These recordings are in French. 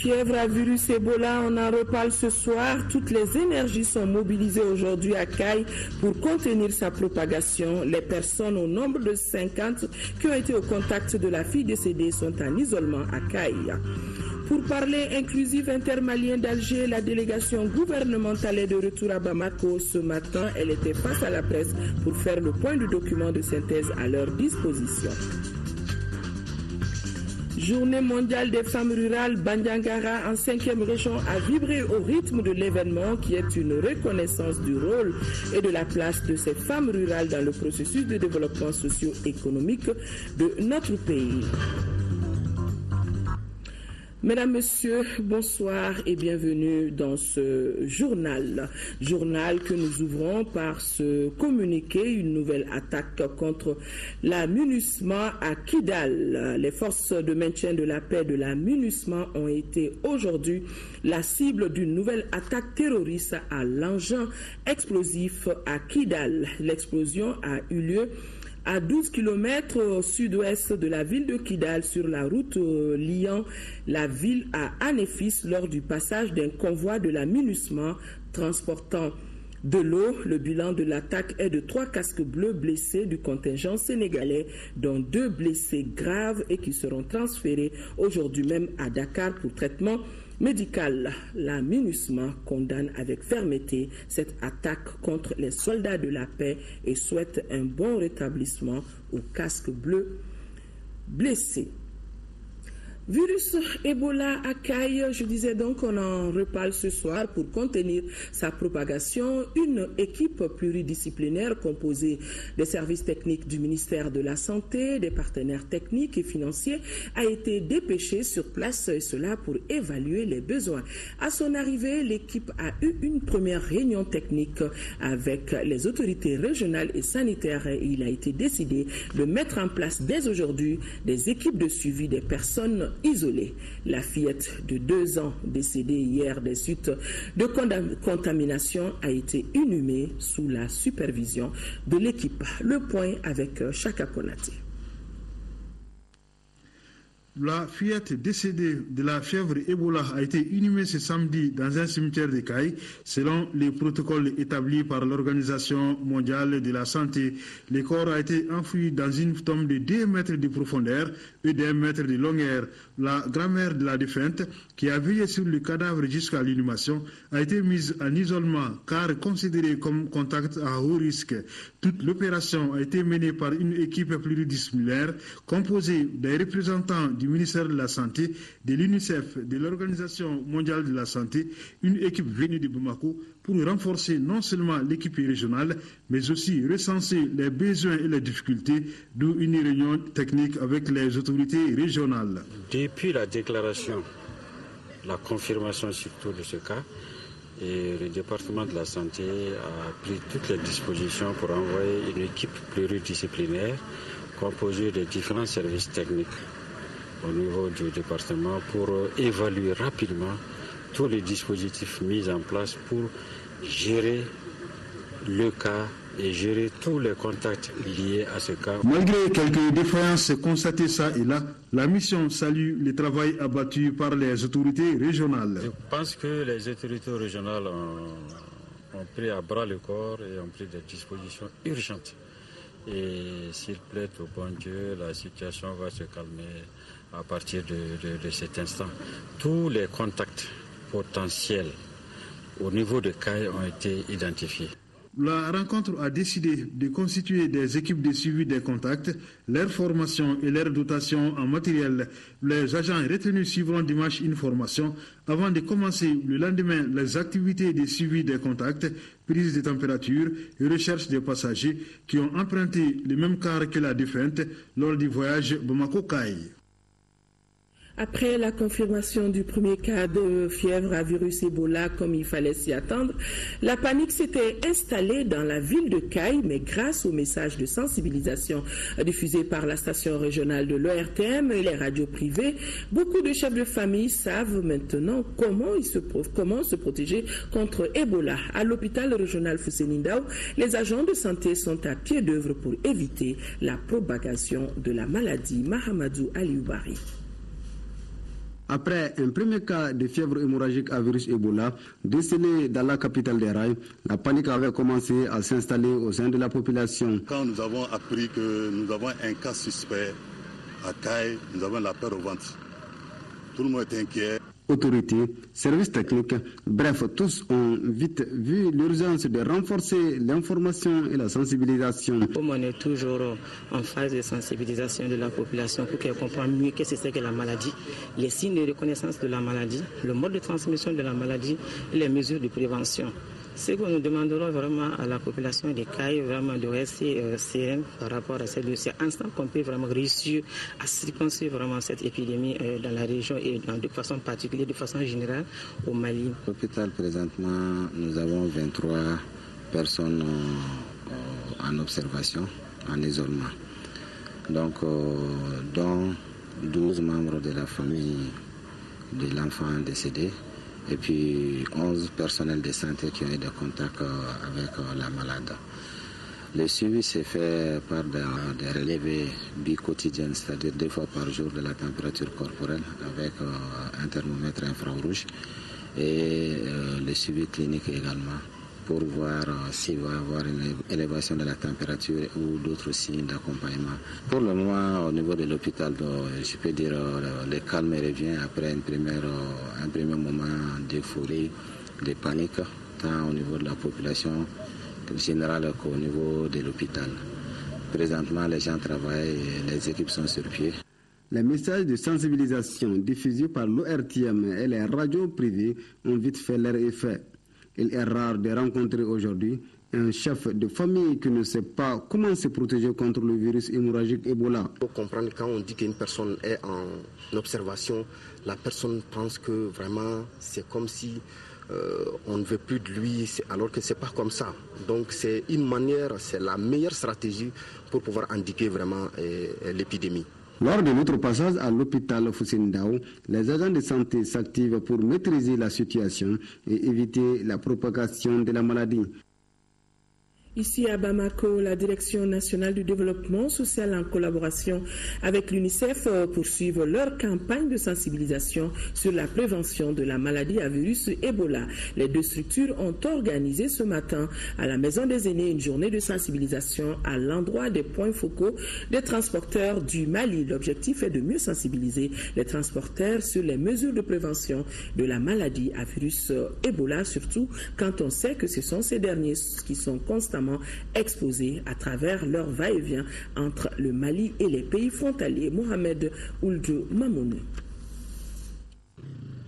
Fièvre à virus Ebola, on en reparle ce soir. Toutes les énergies sont mobilisées aujourd'hui à Kayes pour contenir sa propagation. Les personnes au nombre de 50 qui ont été au contact de la fille décédée sont en isolement à Kayes. Pour parler inclusif intermalien d'Alger, la délégation gouvernementale est de retour à Bamako. Ce matin, elle était face à la presse pour faire le point de documents de synthèse à leur disposition. Journée mondiale des femmes rurales, Bandiangara en 5e région a vibré au rythme de l'événement qui est une reconnaissance du rôle et de la place de ces femmes rurales dans le processus de développement socio-économique de notre pays. Mesdames, Messieurs, bonsoir et bienvenue dans ce journal. Journal que nous ouvrons par ce communiqué, une nouvelle attaque contre la MINUSMA à Kidal. Les forces de maintien de la paix de la MINUSMA ont été aujourd'hui la cible d'une nouvelle attaque terroriste à l'engin explosif à Kidal. L'explosion a eu lieu à 12 km au sud-ouest de la ville de Kidal, sur la route liant la ville à Anéfis, lors du passage d'un convoi de la MINUSMA transportant de l'eau. Le bilan de l'attaque est de 3 casques bleus blessés du contingent sénégalais, dont 2 blessés graves et qui seront transférés aujourd'hui même à Dakar pour traitement médical. La MINUSMA condamne avec fermeté cette attaque contre les soldats de la paix et souhaite un bon rétablissement aux casques bleus blessés. Virus Ebola à Kayes, je disais donc on en reparle ce soir pour contenir sa propagation. Une équipe pluridisciplinaire composée des services techniques du ministère de la Santé, des partenaires techniques et financiers a été dépêchée sur place, et cela pour évaluer les besoins. À son arrivée, l'équipe a eu une première réunion technique avec les autorités régionales et sanitaires. Il a été décidé de mettre en place dès aujourd'hui des équipes de suivi des personnes isolée. La fillette de 2 ans décédée hier des suites de contamination a été inhumée sous la supervision de l'équipe. Le point avec Chaka Konaté. La fillette décédée de la fièvre Ebola a été inhumée ce samedi dans un cimetière de Kayes, selon les protocoles établis par l'Organisation mondiale de la santé. Le corps a été enfoui dans une tombe de 2 mètres de profondeur et d'1 mètre de longueur. La grand-mère de la défunte, qui a veillé sur le cadavre jusqu'à l'inhumation, a été mise en isolement car considérée comme contact à haut risque. Toute l'opération a été menée par une équipe pluridisciplinaire composée des représentants du ministère de la Santé, de l'UNICEF, de l'Organisation mondiale de la santé, une équipe venue de Bamako pour renforcer non seulement l'équipe régionale, mais aussi recenser les besoins et les difficultés, d'où une réunion technique avec les autorités régionales. Depuis la déclaration, la confirmation surtout de ce cas, et le département de la santé a pris toutes les dispositions pour envoyer une équipe pluridisciplinaire composée de différents services techniques au niveau du département pour évaluer rapidement tous les dispositifs mis en place pour gérer le cas et gérer tous les contacts liés à ce cas. Malgré quelques défaillances constatées ça et là, la mission salue le travail abattu par les autorités régionales. Je pense que les autorités régionales ont pris à bras le corps et ont pris des dispositions urgentes. Et s'il plaît au bon Dieu, la situation va se calmer à partir de cet instant. Tous les contacts potentiels au niveau de Kayes ont été identifiés. La rencontre a décidé de constituer des équipes de suivi des contacts, leur formation et leur dotation en matériel. Les agents retenus suivront dimanche une formation avant de commencer le lendemain les activités de suivi des contacts, prise de température et recherche des passagers qui ont emprunté le même car que la défunte lors du voyage Bamako-Kayes. Après la confirmation du premier cas de fièvre à virus Ebola, comme il fallait s'y attendre, la panique s'était installée dans la ville de Kayes, mais grâce aux messages de sensibilisation diffusés par la station régionale de l'ORTM et les radios privées, beaucoup de chefs de famille savent maintenant comment se protéger contre Ebola. À l'hôpital régional Foussénindao, les agents de santé sont à pied d'œuvre pour éviter la propagation de la maladie. Mahamadou Alioubari. Après un premier cas de fièvre hémorragique à virus Ebola décelé dans la capitale des rails, la panique avait commencé à s'installer au sein de la population. Quand nous avons appris que nous avons un cas suspect à Kayes, nous avons la peur au ventre. Tout le monde est inquiet. Autorités, services techniques, bref, tous ont vite vu l'urgence de renforcer l'information et la sensibilisation. On est toujours en phase de sensibilisation de la population pour qu'elle comprenne mieux qu'est-ce que c'est que la maladie, les signes de reconnaissance de la maladie, le mode de transmission de la maladie et les mesures de prévention. Ce que nous demanderons vraiment à la population de Kayes, vraiment de rester sereine par rapport à ce dossier. Instant qu'on peut vraiment réussir à circonscrire vraiment cette épidémie dans la région et de façon particulière, de façon générale au Mali. À l'hôpital, présentement, nous avons 23 personnes en observation, en isolement. Donc, dont 12 membres de la famille de l'enfant décédé. Et puis 11 personnels de santé qui ont eu des contacts avec la malade. Le suivi s'est fait par des relevés bi-quotidiennes, c'est-à-dire 2 fois par jour de la température corporelle avec un thermomètre infrarouge et le suivi clinique également pour voir s'il va y avoir une élévation de la température ou d'autres signes d'accompagnement. Pour le moment, au niveau de l'hôpital, je peux dire le calme revient après un premier moment d'euphorie, de panique, tant au niveau de la population générale qu'au niveau de l'hôpital. Présentement, les gens travaillent et les équipes sont sur pied. Les messages de sensibilisation diffusés par l'ORTM et les radios privées ont vite fait leur effet. Il est rare de rencontrer aujourd'hui un chef de famille qui ne sait pas comment se protéger contre le virus hémorragique Ebola. Il faut comprendre quand on dit qu'une personne est en observation, la personne pense que vraiment c'est comme si on ne veut plus de lui, alors que ce n'est pas comme ça. Donc c'est une manière, c'est la meilleure stratégie pour pouvoir indiquer vraiment l'épidémie. Lors de notre passage à l'hôpital Foussine-Dao, les agents de santé s'activent pour maîtriser la situation et éviter la propagation de la maladie. Ici à Bamako, la Direction nationale du développement social en collaboration avec l'UNICEF poursuivent leur campagne de sensibilisation sur la prévention de la maladie à virus Ebola. Les 2 structures ont organisé ce matin à la Maison des Aînés une journée de sensibilisation à l'endroit des points focaux des transporteurs du Mali. L'objectif est de mieux sensibiliser les transporteurs sur les mesures de prévention de la maladie à virus Ebola, surtout quand on sait que ce sont ces derniers qui sont constamment exposés à travers leur va-et-vient entre le Mali et les pays frontaliers. Mohamed Ouldou Mamounou.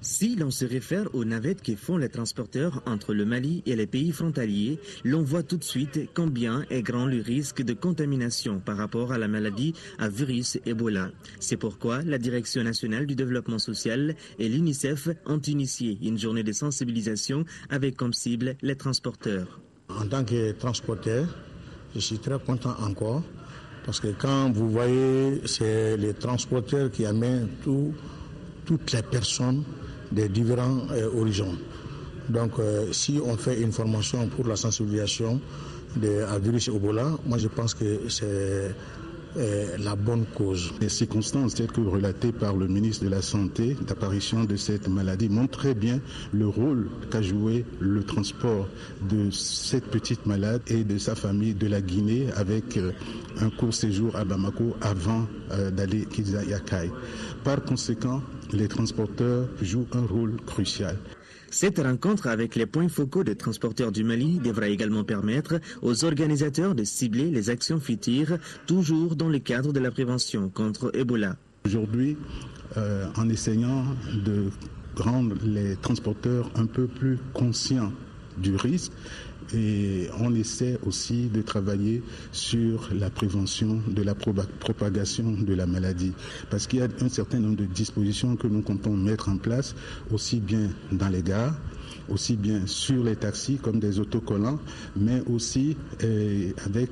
Si l'on se réfère aux navettes que font les transporteurs entre le Mali et les pays frontaliers, l'on voit tout de suite combien est grand le risque de contamination par rapport à la maladie à virus Ebola. C'est pourquoi la Direction nationale du développement social et l'UNICEF ont initié une journée de sensibilisation avec comme cible les transporteurs. En tant que transporteur, je suis très content encore parce que quand vous voyez, c'est les transporteurs qui amènent toutes les personnes des différents horizons. Donc si on fait une formation pour la sensibilisation à virus Ebola, moi je pense que c'est la bonne cause. Les circonstances telles que relatées par le ministre de la Santé d'apparition de cette maladie montrent très bien le rôle qu'a joué le transport de cette petite malade et de sa famille de la Guinée avec un court séjour à Bamako avant d'aller à Kayes. Par conséquent, les transporteurs jouent un rôle crucial. Cette rencontre avec les points focaux des transporteurs du Mali devra également permettre aux organisateurs de cibler les actions futures, toujours dans le cadre de la prévention contre Ebola. Aujourd'hui, en essayant de rendre les transporteurs un peu plus conscients du risque, et on essaie aussi de travailler sur la prévention de la propagation de la maladie. Parce qu'il y a un certain nombre de dispositions que nous comptons mettre en place, aussi bien dans les gares, aussi bien sur les taxis comme des autocollants, mais aussi avec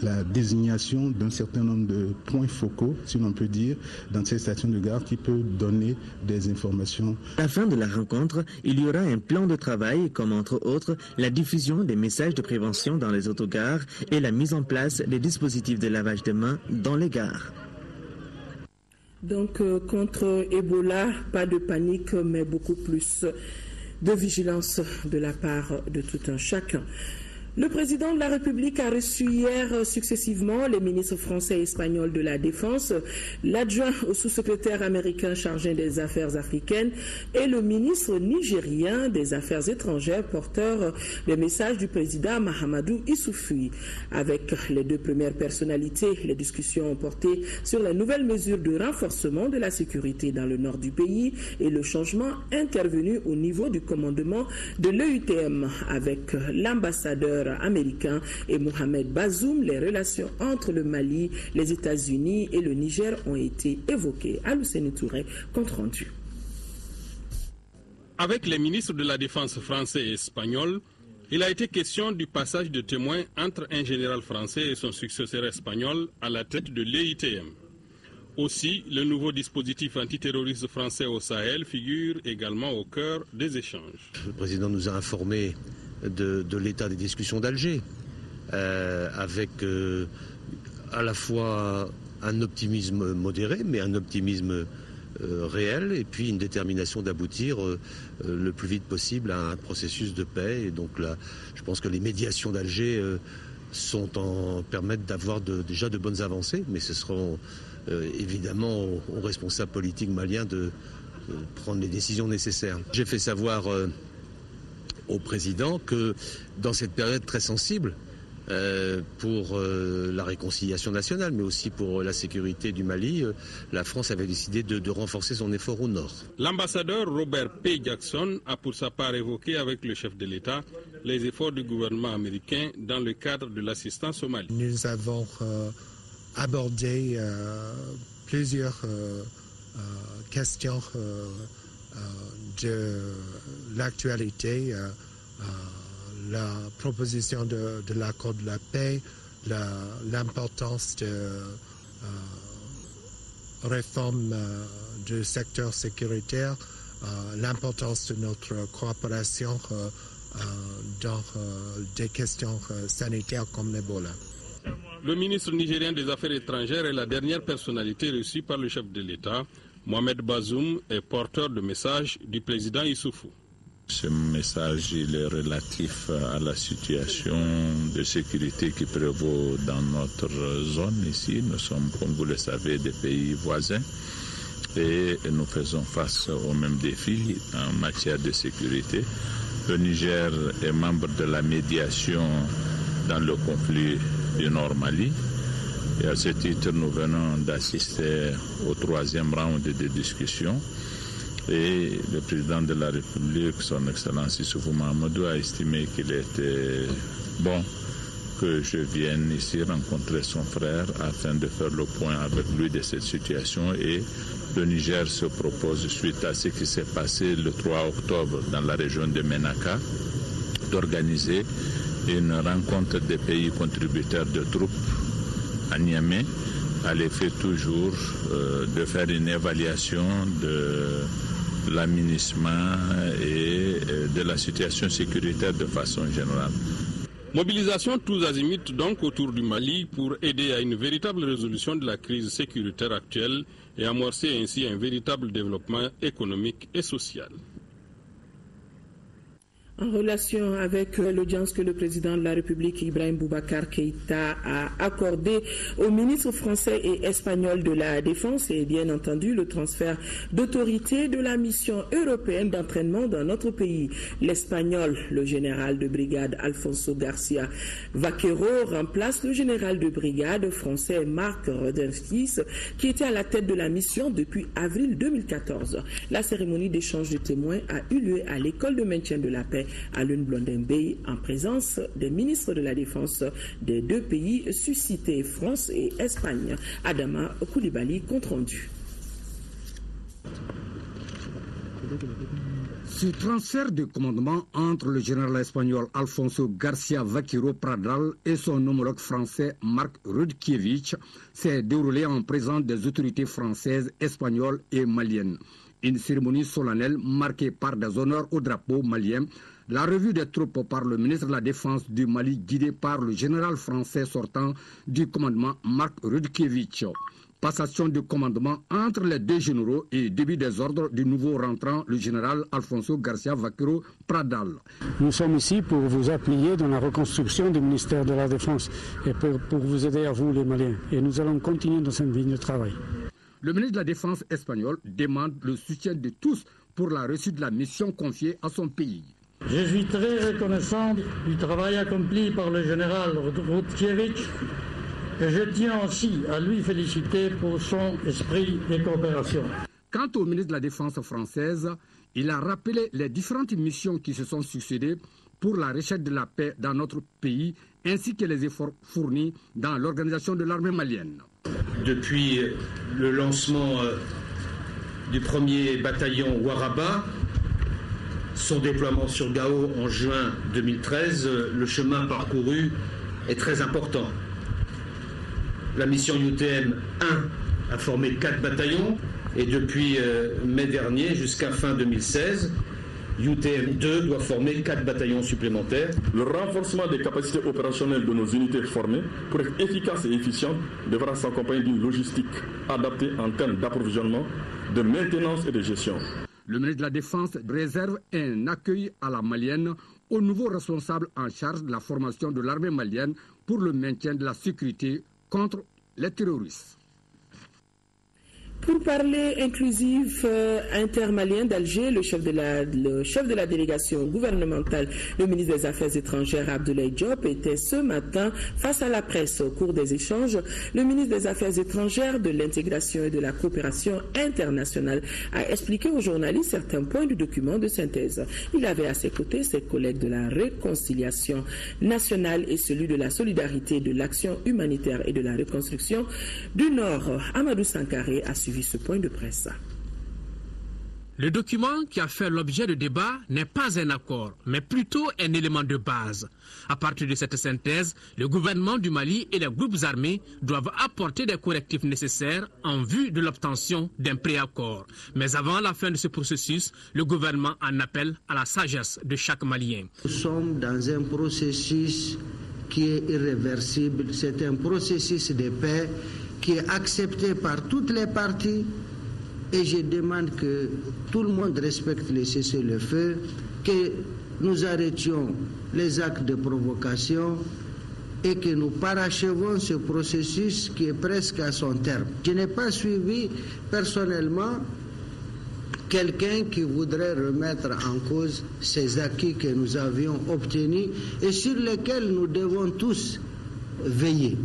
la désignation d'un certain nombre de points focaux, si l'on peut dire, dans ces stations de gare qui peuvent donner des informations. À la fin de la rencontre, il y aura un plan de travail comme entre autres la diffusion des messages de prévention dans les autogares et la mise en place des dispositifs de lavage de mains dans les gares. Donc, contre Ebola, pas de panique, mais beaucoup plus de vigilance de la part de tout un chacun. Le président de la République a reçu hier successivement les ministres français et espagnols de la Défense, l'adjoint au sous-secrétaire américain chargé des affaires africaines et le ministre nigérien des Affaires étrangères porteur des messages du président Mahamadou Issoufou. Avec les deux premières personnalités, les discussions ont porté sur les nouvelles mesures de renforcement de la sécurité dans le nord du pays et le changement intervenu au niveau du commandement de l'EUTM avec l'ambassadeur américain et Mohamed Bazoum. Les relations entre le Mali, les États-Unis et le Niger ont été évoquées. Alousseni Touré, compte rendu. Avec les ministres de la Défense français et espagnol, il a été question du passage de témoins entre un général français et son successeur espagnol à la tête de l'EITM. Aussi, le nouveau dispositif antiterroriste français au Sahel figure également au cœur des échanges. Le président nous a informés de l'état des discussions d'Alger, avec à la fois un optimisme modéré, mais un optimisme réel, et puis une détermination d'aboutir le plus vite possible à un processus de paix. Et donc là, je pense que les médiations d'Alger permettent d'avoir déjà de bonnes avancées, mais ce seront évidemment aux responsables politiques maliens de prendre les décisions nécessaires. J'ai fait savoir au président que dans cette période très sensible pour la réconciliation nationale, mais aussi pour la sécurité du Mali, la France avait décidé de renforcer son effort au nord. L'ambassadeur Robert P. Jackson a pour sa part évoqué avec le chef de l'État les efforts du gouvernement américain dans le cadre de l'assistance au Mali. Nous avons abordé plusieurs questions de l'actualité, la proposition de l'accord de la paix, l'importance de réforme du secteur sécuritaire, l'importance de notre coopération dans des questions sanitaires comme l'Ebola. Le ministre nigérien des Affaires étrangères est la dernière personnalité reçue par le chef de l'État. Mohamed Bazoum est porteur de message du président Issoufou. Ce message il est relatif à la situation de sécurité qui prévaut dans notre zone ici. Nous sommes, comme vous le savez, des pays voisins et nous faisons face aux mêmes défis en matière de sécurité. Le Niger est membre de la médiation dans le conflit du Nord Mali. Et à ce titre, nous venons d'assister au 3e round de discussions. Et le président de la République, son Excellence Issoufou Mahamadou, a estimé qu'il était bon que je vienne ici rencontrer son frère afin de faire le point avec lui de cette situation. Et le Niger se propose, suite à ce qui s'est passé le 3 octobre dans la région de Ménaka, d'organiser une rencontre des pays contributeurs de troupes à Niamey, à l'effet toujours de faire une évaluation de l'aménagement et de la situation sécuritaire de façon générale. Mobilisation tous azimuts donc autour du Mali pour aider à une véritable résolution de la crise sécuritaire actuelle et amorcer ainsi un véritable développement économique et social. En relation avec l'audience que le président de la République, Ibrahim Boubacar Keïta, a accordée aux ministres français et espagnols de la Défense et bien entendu le transfert d'autorité de la mission européenne d'entraînement dans notre pays. L'Espagnol, le général de brigade Alfonso Garcia Vaquero, remplace le général de brigade français Marc Rodenskis, qui était à la tête de la mission depuis avril 2014. La cérémonie d'échange de témoins a eu lieu à l'école de maintien de la paix à Lune-Blondin-Bay en présence des ministres de la Défense des deux pays suscités, France et Espagne. Adama Koulibaly, compte rendu. Ce transfert de commandement entre le général espagnol Alfonso Garcia Vaquero Pradal et son homologue français Marc Rudkiewicz s'est déroulé en présence des autorités françaises, espagnoles et maliennes. Une cérémonie solennelle marquée par des honneurs au drapeau malien, la revue des troupes par le ministre de la Défense du Mali guidé par le général français sortant du commandement Marc Rudkiewicz. Passation de commandement entre les deux généraux et début des ordres du nouveau rentrant, le général Alfonso Garcia Vaquero Pradal. Nous sommes ici pour vous appuyer dans la reconstruction du ministère de la Défense et pour vous aider à vous les Maliens. Et nous allons continuer dans cette ligne de travail. Le ministre de la Défense espagnol demande le soutien de tous pour la réussite de la mission confiée à son pays. Je suis très reconnaissant du travail accompli par le général Rudkiewicz et je tiens aussi à lui féliciter pour son esprit de coopération. Quant au ministre de la Défense française, il a rappelé les différentes missions qui se sont succédées pour la recherche de la paix dans notre pays ainsi que les efforts fournis dans l'organisation de l'armée malienne. Depuis le lancement du premier bataillon Waraba, son déploiement sur Gao en juin 2013, le chemin parcouru est très important. La mission UTM 1 a formé 4 bataillons et depuis mai dernier jusqu'à fin 2016, UTM 2 doit former 4 bataillons supplémentaires. Le renforcement des capacités opérationnelles de nos unités formées pour être efficaces et efficientes devra s'accompagner d'une logistique adaptée en termes d'approvisionnement, de maintenance et de gestion. Le ministre de la Défense réserve un accueil à la malienne au nouveau responsable en charge de la formation de l'armée malienne pour le maintien de la sécurité contre les terroristes. Pour parler inclusif intermalien d'Alger, le chef de la délégation gouvernementale, le ministre des Affaires étrangères Abdoulaye Diop, était ce matin face à la presse. Au cours des échanges, le ministre des Affaires étrangères, de l'intégration et de la coopération internationale a expliqué aux journalistes certains points du document de synthèse. Il avait à ses côtés ses collègues de la réconciliation nationale et celui de la solidarité, de l'action humanitaire et de la reconstruction du Nord. Amadou Sankaré a suivi ce point de presse. Le document qui a fait l'objet de débat n'est pas un accord, mais plutôt un élément de base. À partir de cette synthèse, le gouvernement du Mali et les groupes armés doivent apporter des correctifs nécessaires en vue de l'obtention d'un préaccord. Mais avant la fin de ce processus, le gouvernement en appelle à la sagesse de chaque Malien. Nous sommes dans un processus qui est irréversible. C'est un processus de paix qui est accepté par toutes les parties et je demande que tout le monde respecte les cessez-le-feu, que nous arrêtions les actes de provocation et que nous parachevons ce processus qui est presque à son terme. Je n'ai pas suivi personnellement quelqu'un qui voudrait remettre en cause ces acquis que nous avions obtenus et sur lesquels nous devons tous veiller.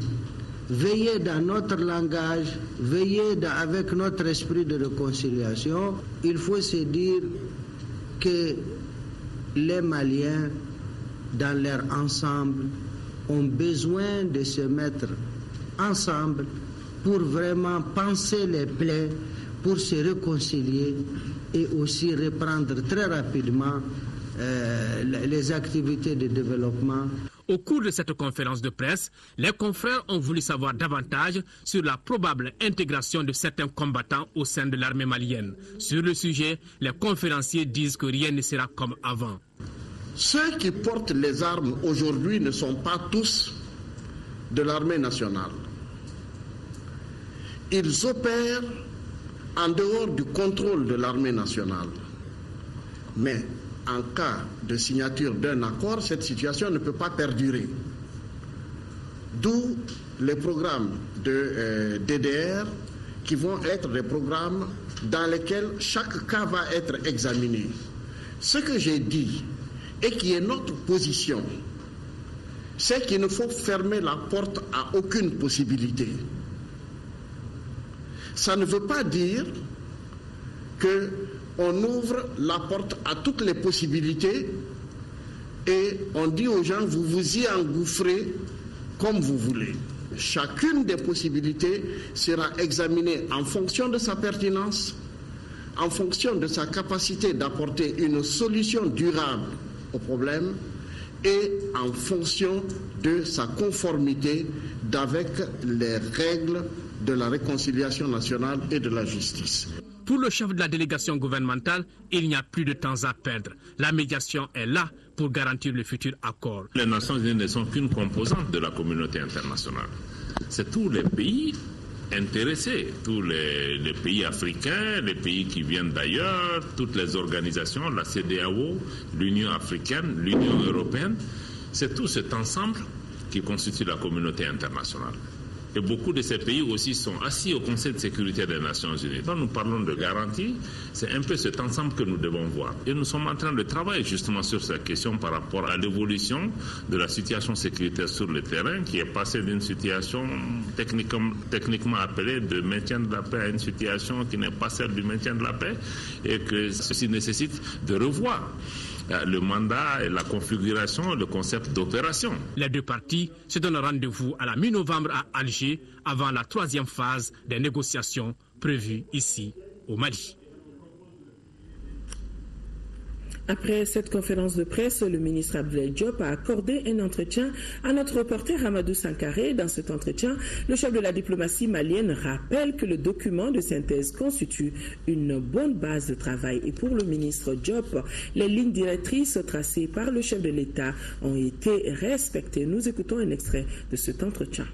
Veiller dans notre langage, veiller avec notre esprit de réconciliation. Il faut se dire que les Maliens, dans leur ensemble, ont besoin de se mettre ensemble pour vraiment panser les plaies, pour se réconcilier et aussi reprendre très rapidement les activités de développement. Au cours de cette conférence de presse, les confrères ont voulu savoir davantage sur la probable intégration de certains combattants au sein de l'armée malienne. Sur le sujet, les conférenciers disent que rien ne sera comme avant. Ceux qui portent les armes aujourd'hui ne sont pas tous de l'armée nationale. Ils opèrent en dehors du contrôle de l'armée nationale. Mais en cas de signature d'un accord, cette situation ne peut pas perdurer. D'où les programmes de DDR qui vont être des programmes dans lesquels chaque cas va être examiné. Ce que j'ai dit et qui est notre position, c'est qu'il ne faut fermer la porte à aucune possibilité. Ça ne veut pas dire qu'on ouvre la porte à toutes les possibilités et on dit aux gens, vous vous y engouffrez comme vous voulez. Chacune des possibilités sera examinée en fonction de sa pertinence, en fonction de sa capacité d'apporter une solution durable au problème et en fonction de sa conformité avec les règles de la réconciliation nationale et de la justice. Pour le chef de la délégation gouvernementale, il n'y a plus de temps à perdre. La médiation est là pour garantir le futur accord. Les Nations Unies ne sont qu'une composante de la communauté internationale. C'est tous les pays intéresser tous les pays africains, les pays qui viennent d'ailleurs, toutes les organisations, la CEDEAO, l'Union africaine, l'Union européenne. C'est tout cet ensemble qui constitue la communauté internationale. Et beaucoup de ces pays aussi sont assis au Conseil de sécurité des Nations Unies. Quand nous parlons de garantie, c'est un peu cet ensemble que nous devons voir. Et nous sommes en train de travailler justement sur cette question par rapport à l'évolution de la situation sécuritaire sur le terrain, qui est passée d'une situation techniquement appelée de maintien de la paix à une situation qui n'est pas celle du maintien de la paix, et que ceci nécessite de revoir le mandat et la configuration, le concept d'opération. Les deux parties se donnent rendez-vous à la mi-novembre à Alger avant la 3e phase des négociations prévues ici au Mali. Après cette conférence de presse, le ministre Abdoulaye Diop a accordé un entretien à notre reporter Amadou Sankaré. Dans cet entretien, le chef de la diplomatie malienne rappelle que le document de synthèse constitue une bonne base de travail. Et pour le ministre Diop, les lignes directrices tracées par le chef de l'État ont été respectées. Nous écoutons un extrait de cet entretien.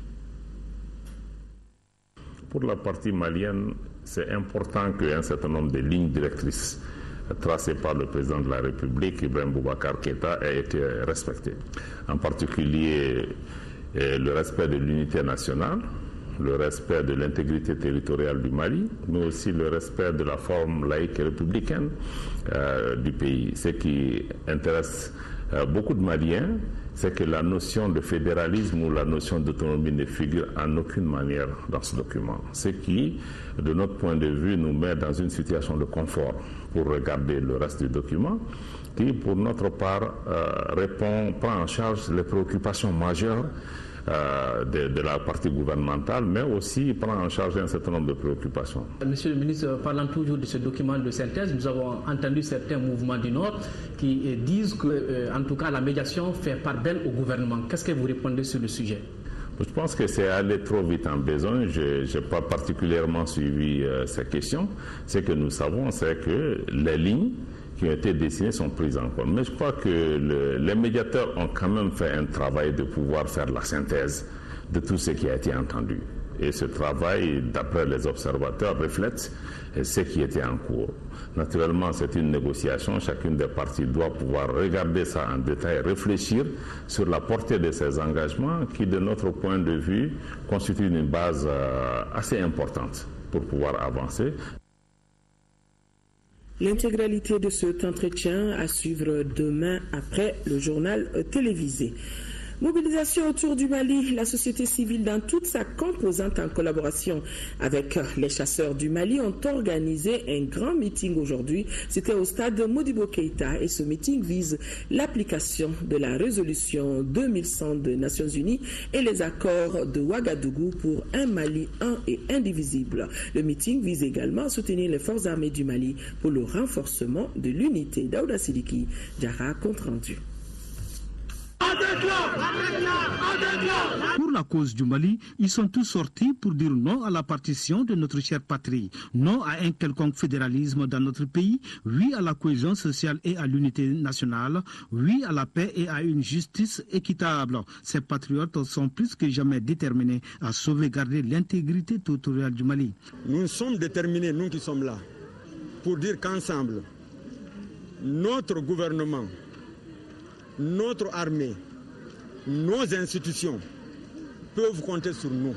Pour la partie malienne, c'est important qu'un certain nombre de lignes directrices tracées par le président de la République, Ibrahim Boubacar Keïta, aient été respectées. En particulier, le respect de l'unité nationale, le respect de l'intégrité territoriale du Mali, mais aussi le respect de la forme laïque et républicaine du pays. Ce qui intéresse beaucoup de Maliens, c'est que la notion de fédéralisme ou la notion d'autonomie ne figure en aucune manière dans ce document. Ce qui, de notre point de vue, nous met dans une situation de confort pour regarder le reste du document, qui, pour notre part, prend en charge les préoccupations majeures de la partie gouvernementale, mais aussi prend en charge un certain nombre de préoccupations. Monsieur le ministre, parlant toujours de ce document de synthèse, nous avons entendu certains mouvements du Nord qui disent que, en tout cas, la médiation fait part belle au gouvernement. Qu'est-ce que vous répondez sur le sujet? Je pense que c'est aller trop vite en besoin. Je n'ai pas particulièrement suivi ces questions. Ce que nous savons, c'est que les lignes qui ont été dessinées sont prises en compte. Mais je crois que les médiateurs ont quand même fait un travail de pouvoir faire la synthèse de tout ce qui a été entendu. Et ce travail, d'après les observateurs, reflète ce qui était en cours. Naturellement, c'est une négociation. Chacune des parties doit pouvoir regarder ça en détail, réfléchir sur la portée de ces engagements qui, de notre point de vue, constituent une base assez importante pour pouvoir avancer. L'intégralité de cet entretien à suivre demain après le journal télévisé. Mobilisation autour du Mali, la société civile dans toute sa composante en collaboration avec les chasseurs du Mali ont organisé un grand meeting aujourd'hui. C'était au stade Modibo Keïta et ce meeting vise l'application de la résolution 2100 des Nations Unies et les accords de Ouagadougou pour un Mali un et indivisible. Le meeting vise également à soutenir les forces armées du Mali pour le renforcement de l'unité. Daouda Sidiki, Diarra, compte rendu. Pour la cause du Mali, ils sont tous sortis pour dire non à la partition de notre chère patrie, non à un quelconque fédéralisme dans notre pays, oui à la cohésion sociale et à l'unité nationale, oui à la paix et à une justice équitable. Ces patriotes sont plus que jamais déterminés à sauvegarder l'intégrité territoriale du Mali. Nous sommes déterminés, nous qui sommes là, pour dire qu'ensemble, notre gouvernement, notre armée, nos institutions peuvent compter sur nous.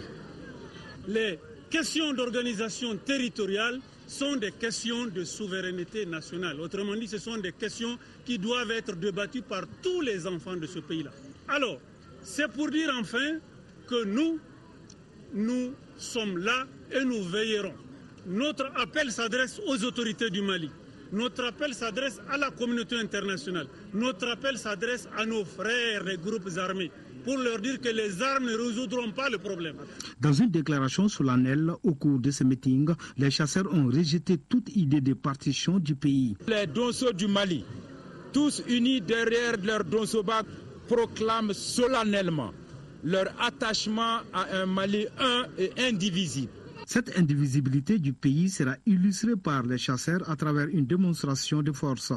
Les questions d'organisation territoriale sont des questions de souveraineté nationale. Autrement dit, ce sont des questions qui doivent être débattues par tous les enfants de ce pays-là. Alors, c'est pour dire enfin que nous sommes là et nous veillerons. Notre appel s'adresse aux autorités du Mali. Notre appel s'adresse à la communauté internationale. Notre appel s'adresse à nos frères des groupes armés pour leur dire que les armes ne résoudront pas le problème. Dans une déclaration solennelle au cours de ce meeting, les chasseurs ont rejeté toute idée de partition du pays. Les Donso du Mali, tous unis derrière leur Donsoba, proclament solennellement leur attachement à un Mali un et indivisible. Cette indivisibilité du pays sera illustrée par les chasseurs à travers une démonstration de force.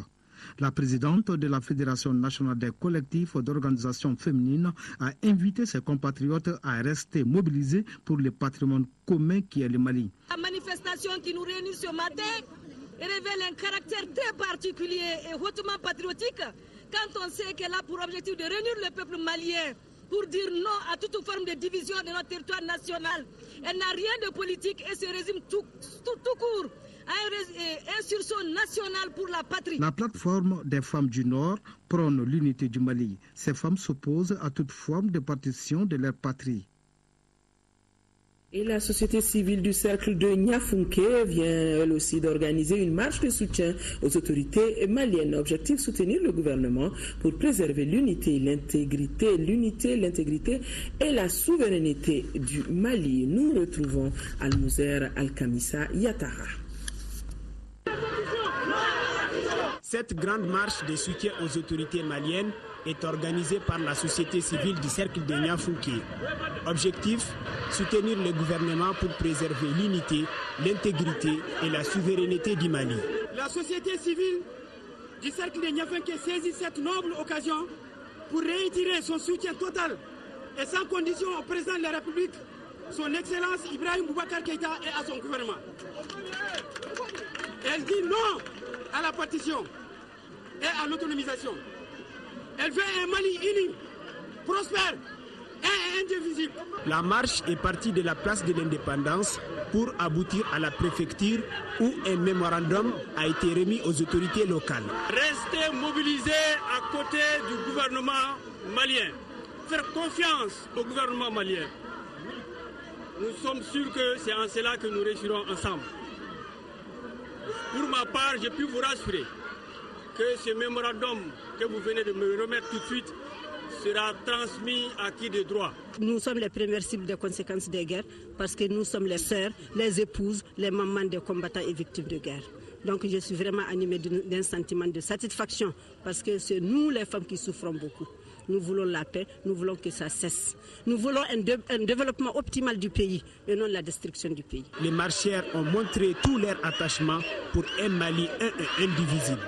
La présidente de la Fédération nationale des collectifs d'organisations féminines a invité ses compatriotes à rester mobilisés pour le patrimoine commun qui est le Mali. La manifestation qui nous réunit ce matin révèle un caractère très particulier et hautement patriotique quand on sait qu'elle a pour objectif de réunir le peuple malien pour dire non à toute forme de division de notre territoire national. Elle n'a rien de politique et se résume tout court à un sursaut national pour la patrie. La plateforme des femmes du Nord prône l'unité du Mali. Ces femmes s'opposent à toute forme de partition de leur patrie. Et la société civile du cercle de Niafunké vient elle aussi d'organiser une marche de soutien aux autorités maliennes. Objectif, soutenir le gouvernement pour préserver l'unité, l'intégrité et la souveraineté du Mali. Nous retrouvons Al-Mouzer Al-Kamissa Yatara. Cette grande marche de soutien aux autorités maliennes est organisée par la société civile du cercle de Niafunké. Objectif, soutenir le gouvernement pour préserver l'unité, l'intégrité et la souveraineté du Mali. La société civile du cercle de Niafunké saisit cette noble occasion pour réitérer son soutien total et sans condition au président de la République, son Excellence Ibrahim Boubacar Keïta et à son gouvernement. Elle dit non à la partition et à l'autonomisation. Elle veut un Mali uni, prospère et indivisible. La marche est partie de la place de l'Indépendance pour aboutir à la préfecture où un mémorandum a été remis aux autorités locales. Rester mobilisés à côté du gouvernement malien. Faire confiance au gouvernement malien. Nous sommes sûrs que c'est en cela que nous réussirons ensemble. Pour ma part, j'ai pu vous rassurer que ce mémorandum que vous venez de me remettre tout de suite sera transmis à qui de droit. Nous sommes les premières cibles des conséquences des guerres parce que nous sommes les sœurs, les épouses, les mamans des combattants et victimes de guerre. Donc je suis vraiment animée d'un sentiment de satisfaction parce que c'est nous les femmes qui souffrons beaucoup. Nous voulons la paix, nous voulons que ça cesse. Nous voulons un développement optimal du pays et non la destruction du pays. Les marcheurs ont montré tout leur attachement pour un Mali un et indivisible.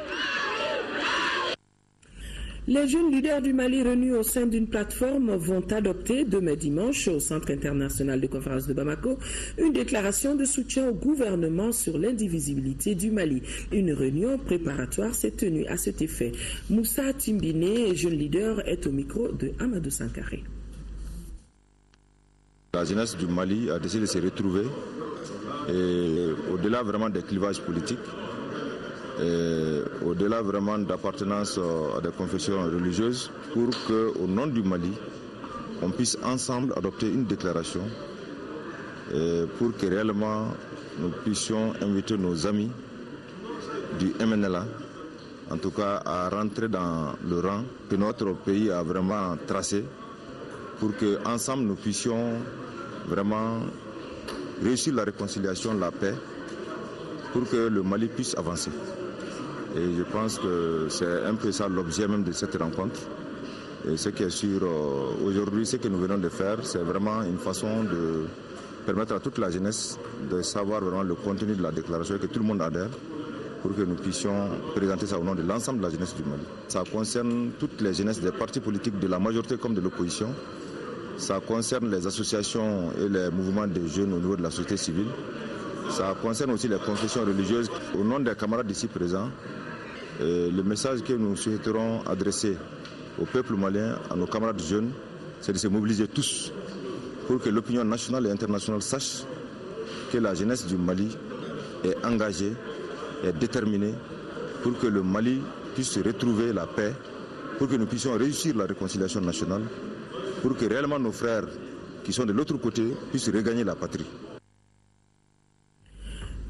Les jeunes leaders du Mali réunis au sein d'une plateforme vont adopter demain dimanche au Centre international de conférence de Bamako une déclaration de soutien au gouvernement sur l'indivisibilité du Mali. Une réunion préparatoire s'est tenue à cet effet. Moussa Timbine, jeune leader, est au micro de Amadou Sankaré. La jeunesse du Mali a décidé de se retrouver et au-delà vraiment des clivages politiques, au-delà vraiment d'appartenance à des confessions religieuses, pour qu'au nom du Mali, on puisse ensemble adopter une déclaration pour que réellement nous puissions inviter nos amis du MNLA, en tout cas à rentrer dans le rang que notre pays a vraiment tracé, pour qu'ensemble nous puissions vraiment réussir la réconciliation, la paix, pour que le Mali puisse avancer. Et je pense que c'est un peu ça l'objet même de cette rencontre. Et ce qui est sûr, aujourd'hui, ce que nous venons de faire, c'est vraiment une façon de permettre à toute la jeunesse de savoir vraiment le contenu de la déclaration et que tout le monde adhère pour que nous puissions présenter ça au nom de l'ensemble de la jeunesse du Mali. Ça concerne toutes les jeunesses des partis politiques de la majorité comme de l'opposition. Ça concerne les associations et les mouvements des jeunes au niveau de la société civile. Ça concerne aussi les confessions religieuses. Au nom des camarades ici présents, le message que nous souhaiterons adresser au peuple malien, à nos camarades jeunes, c'est de se mobiliser tous pour que l'opinion nationale et internationale sache que la jeunesse du Mali est engagée, est déterminée pour que le Mali puisse retrouver la paix, pour que nous puissions réussir la réconciliation nationale, pour que réellement nos frères qui sont de l'autre côté puissent regagner la patrie.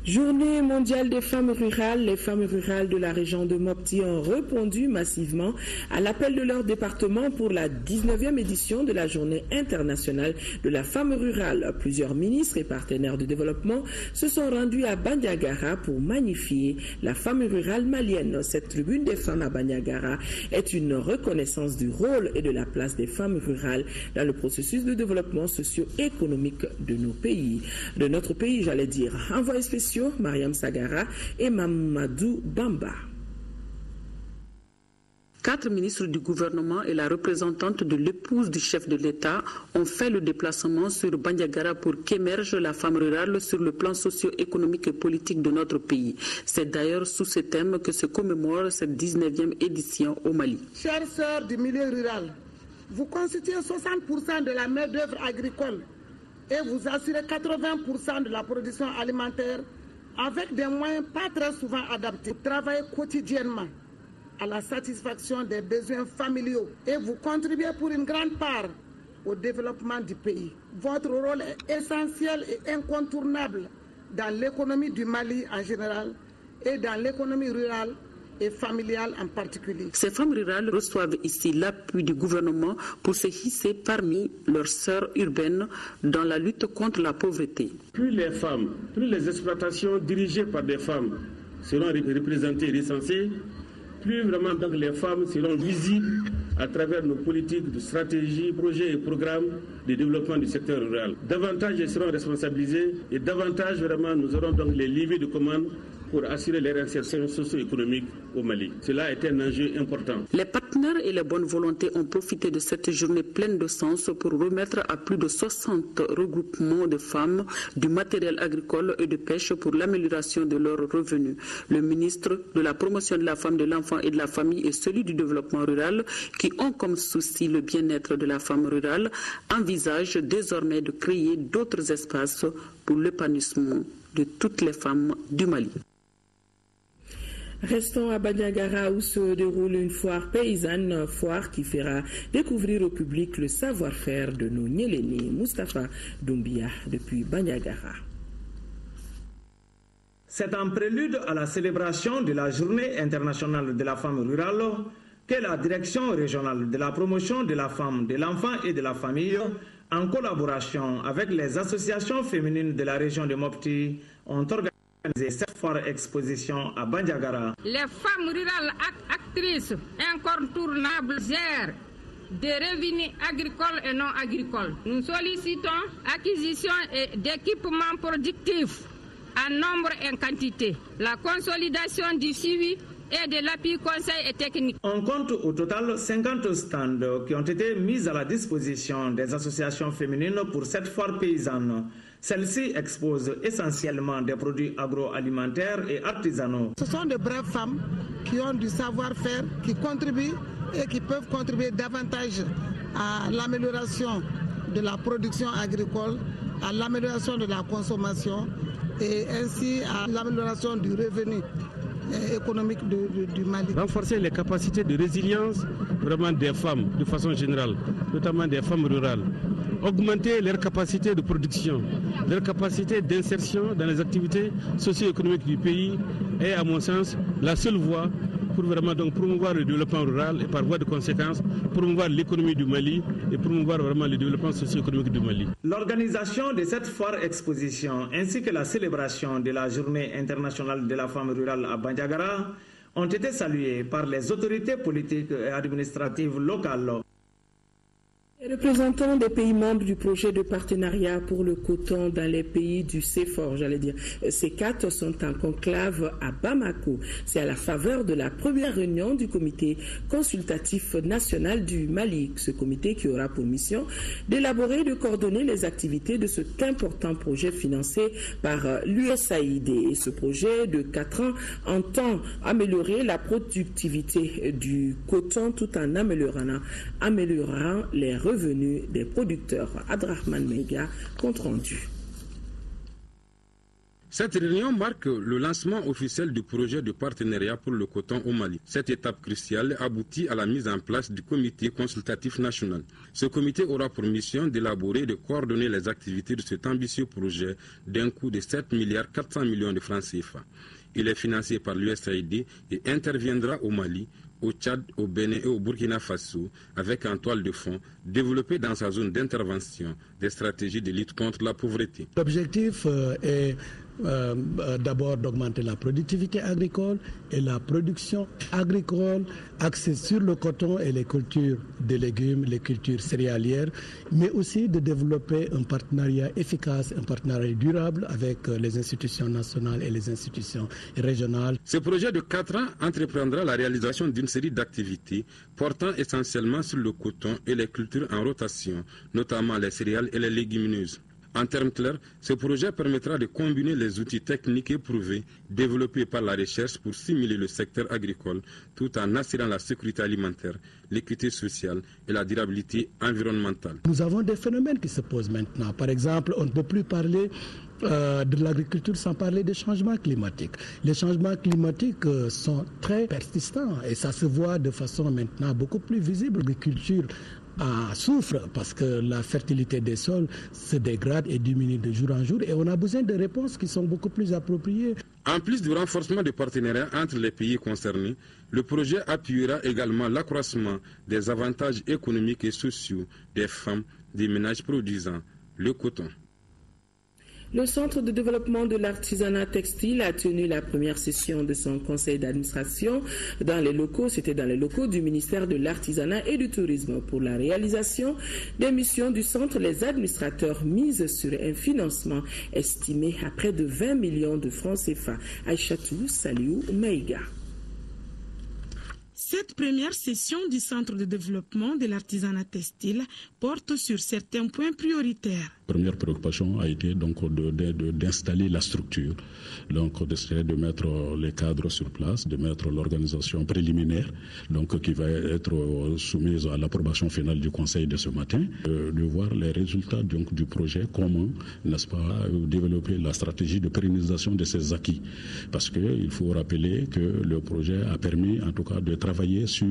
Journée mondiale des femmes rurales. Les femmes rurales de la région de Mopti ont répondu massivement à l'appel de leur département pour la 19e édition de la journée internationale de la femme rurale. Plusieurs ministres et partenaires de développement se sont rendus à Bandiagara pour magnifier la femme rurale malienne. Cette tribune des femmes à Bandiagara est une reconnaissance du rôle et de la place des femmes rurales dans le processus de développement socio-économique de notre pays, j'allais dire. Envoyé spécial Mariam Sagara et Mamadou Bamba. 4 ministres du gouvernement et la représentante de l'épouse du chef de l'État ont fait le déplacement sur Bandiagara pour qu'émerge la femme rurale sur le plan socio-économique et politique de notre pays. C'est d'ailleurs sous ce thème que se commémore cette 19e édition au Mali. Chères sœurs du milieu rural, vous constituez 60% de la main-d'œuvre agricole et vous assurez 80% de la production alimentaire avec des moyens pas très souvent adaptés. Vous travaillez quotidiennement à la satisfaction des besoins familiaux et vous contribuez pour une grande part au développement du pays. Votre rôle est essentiel et incontournable dans l'économie du Mali en général et dans l'économie rurale et familiale en particulier. Ces femmes rurales reçoivent ici l'appui du gouvernement pour se hisser parmi leurs sœurs urbaines dans la lutte contre la pauvreté. Plus les femmes, plus les exploitations dirigées par des femmes seront représentées et recensées, plus vraiment donc les femmes seront visibles à travers nos politiques de stratégie, projets et programmes de développement du secteur rural. Davantage elles seront responsabilisées et davantage vraiment nous aurons donc les leviers de commande pour assurer les réinsertions socio-économiques au Mali. Cela est un enjeu important. Les partenaires et les bonnes volontés ont profité de cette journée pleine de sens pour remettre à plus de 60 regroupements de femmes du matériel agricole et de pêche pour l'amélioration de leurs revenus. Le ministre de la Promotion de la femme, de l'enfant et de la famille et celui du développement rural, qui ont comme souci le bien-être de la femme rurale, envisagent désormais de créer d'autres espaces pour l'épanouissement de toutes les femmes du Mali. Restons à Bandiagara où se déroule une foire paysanne, foire qui fera découvrir au public le savoir-faire de nos Nyéléni. Moustapha Doumbia depuis Bandiagara. C'est un prélude à la célébration de la Journée internationale de la femme rurale que la Direction régionale de la promotion de la femme, de l'enfant et de la famille, en collaboration avec les associations féminines de la région de Mopti, ont organisé cette foire exposition à Bandiagara. Les femmes rurales actrices incontournables gèrent des revenus agricoles et non agricoles. Nous sollicitons acquisition d'équipements productifs en nombre et en quantité, la consolidation du suivi et de l'appui conseil et technique. On compte au total 50 stands qui ont été mis à la disposition des associations féminines pour cette foire paysanne. Celle-ci expose essentiellement des produits agroalimentaires et artisanaux. Ce sont de braves femmes qui ont du savoir-faire, qui contribuent et qui peuvent contribuer davantage à l'amélioration de la production agricole, à l'amélioration de la consommation et ainsi à l'amélioration du revenu économique du Mali. Renforcer les capacités de résilience vraiment des femmes de façon générale, notamment des femmes rurales. Augmenter leurs capacités de production, leurs capacités d'insertion dans les activités socio-économiques du pays est à mon sens la seule voie pour vraiment donc promouvoir le développement rural et par voie de conséquence promouvoir l'économie du Mali et promouvoir vraiment le développement socio-économique du Mali. L'organisation de cette foire exposition ainsi que la célébration de la Journée internationale de la femme rurale à Bandiagara ont été saluées par les autorités politiques et administratives locales. Les représentants des pays membres du projet de partenariat pour le coton dans les pays du CEFOR, C4, sont en conclave à Bamako. C'est à la faveur de la première réunion du comité consultatif national du Mali. Ce comité qui aura pour mission d'élaborer et de coordonner les activités de cet important projet financé par l'USAID. Et ce projet de 4 ans entend améliorer la productivité du coton tout en améliorant les revenus des producteurs. Abdrahman Mega, compte rendu. Cette réunion marque le lancement officiel du projet de partenariat pour le coton au Mali. Cette étape cruciale aboutit à la mise en place du comité consultatif national. Ce comité aura pour mission d'élaborer et de coordonner les activités de cet ambitieux projet d'un coût de 7,4 milliards de francs CFA. Il est financé par l'USAID et interviendra au Mali, au Tchad, au Bénin et au Burkina Faso, avec en toile de fond développer dans sa zone d'intervention des stratégies de lutte contre la pauvreté. L'objectif est d'abord d'augmenter la productivité agricole et la production agricole axée sur le coton et les cultures de légumes, les cultures céréalières, mais aussi de développer un partenariat efficace, un partenariat durable avec les institutions nationales et les institutions régionales. Ce projet de 4 ans entreprendra la réalisation d'une série d'activités portant essentiellement sur le coton et les cultures en rotation, notamment les céréales et les légumineuses. En termes clairs, ce projet permettra de combiner les outils techniques éprouvés développés par la recherche pour stimuler le secteur agricole tout en assurant la sécurité alimentaire, l'équité sociale et la durabilité environnementale. Nous avons des phénomènes qui se posent maintenant. Par exemple, on ne peut plus parler de l'agriculture sans parler des changements climatiques. Les changements climatiques sont très persistants et ça se voit de façon maintenant beaucoup plus visible. L'agriculture souffre parce que la fertilité des sols se dégrade et diminue de jour en jour et on a besoin de réponses qui sont beaucoup plus appropriées. En plus du renforcement des partenariats entre les pays concernés, le projet appuiera également l'accroissement des avantages économiques et sociaux des femmes des ménages produisant le coton. Le Centre de développement de l'artisanat textile a tenu la première session de son conseil d'administration dans les locaux. C'était dans les locaux du ministère de l'Artisanat et du Tourisme. Pour la réalisation des missions du centre, les administrateurs misent sur un financement estimé à près de 20 millions de francs CFA. Aïchatou Saliou Maïga. Cette première session du Centre de développement de l'artisanat textile porte sur certains points prioritaires. La première préoccupation a été donc d'installer la structure, donc d'essayer de mettre les cadres sur place, de mettre l'organisation préliminaire, donc qui va être soumise à l'approbation finale du Conseil de ce matin, de voir les résultats donc du projet, comment, n'est-ce pas, développer la stratégie de pérennisation de ces acquis, parce qu'il faut rappeler que le projet a permis en tout cas de travailler sur